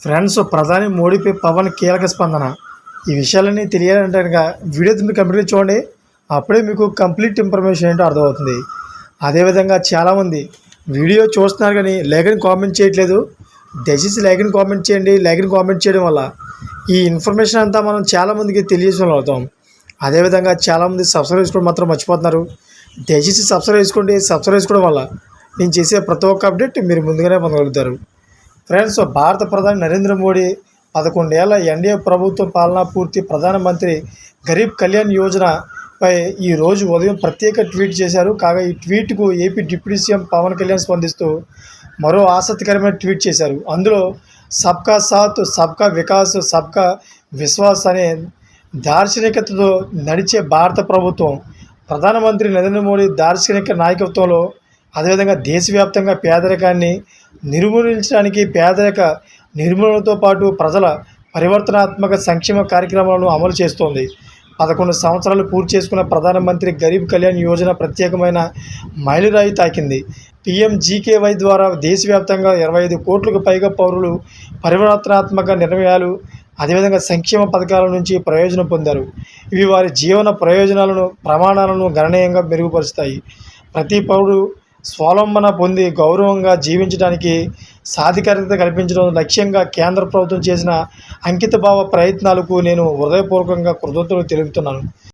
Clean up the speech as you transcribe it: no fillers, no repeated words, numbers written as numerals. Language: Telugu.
ఫ్రెండ్స్, ప్రధాని మోడీపై పవన్ కీలక స్పందన. ఈ విషయాలన్నీ తెలియాలంటే కనుక వీడియో మీరు కంప్లీట్గా చూడండి. అప్పుడే మీకు కంప్లీట్ ఇన్ఫర్మేషన్ ఏంటో అర్థమవుతుంది. అదేవిధంగా చాలామంది వీడియో చూస్తున్నారు కానీ లైక్ని కామెంట్ చేయట్లేదు. దయచేసి లైక్ని కామెంట్ చేయండి. లైక్ని కామెంట్ చేయడం వల్ల ఈ ఇన్ఫర్మేషన్ అంతా మనం చాలామందికి తెలియజేసిన అవుతాం. అదేవిధంగా చాలామంది సబ్స్క్రైబ్ చేసుకోవడం మాత్రం మర్చిపోతున్నారు. దయచేసి సబ్స్క్రైబ్ చేసుకోండి. సబ్స్క్రైబ్ చేసుకోవడం వల్ల నేను చేసే ప్రతి ఒక్క అప్డేట్ మీరు ముందుగానే పొందగలుగుతారు. ఫ్రెండ్స్, భారత ప్రధాని నరేంద్ర మోడీ 11 ఏళ్ల ఎన్డీఏ ప్రభుత్వం పాలనా పూర్తి ప్రధానమంత్రి గరీబ్ కళ్యాణ్ యోజనపై ఈరోజు ఉదయం ప్రత్యేక ట్వీట్ చేశారు. కాగా ఈ ట్వీట్కు AP deputy CM Pawan Kalyan స్పందిస్తూ మరో ఆసక్తికరమైన ట్వీట్ చేశారు. అందులో సబ్కా సాత్, సబ్కా వికాస్, సబ్కా విశ్వాస్ అనే దార్శనికతతో నడిచే భారత ప్రభుత్వం, ప్రధానమంత్రి నరేంద్ర మోడీ దార్శనిక నాయకత్వంలో అదేవిధంగా దేశవ్యాప్తంగా పేదరికాన్ని నిర్మూలించడానికి, పేదరిక నిర్మూలనతో పాటు ప్రజల పరివర్తనాత్మక సంక్షేమ కార్యక్రమాలను అమలు చేస్తోంది. 11 సంవత్సరాలు పూర్తి చేసుకున్న ప్రధానమంత్రి గరీబ్ కళ్యాణ్ యోజన ప్రత్యేకమైన మైలురాయి తాకింది. PMGKY ద్వారా దేశవ్యాప్తంగా 25 కోట్లకు పైగా పౌరులు పరివర్తనాత్మక నిర్ణయాలు అదేవిధంగా సంక్షేమ పథకాల నుంచి ప్రయోజనం పొందారు. ఇవి వారి జీవన ప్రమాణాలను గణనీయంగా మెరుగుపరుస్తాయి. ప్రతి పౌరుడు స్వావలంబన పొంది గౌరవంగా జీవించడానికి సాధికారత కల్పించడం లక్ష్యంగా కేంద్ర ప్రభుత్వం చేసిన అంకితభావ ప్రయత్నాలకు నేను హృదయపూర్వకంగా కృతజ్ఞతలు తెలుపుతున్నాను.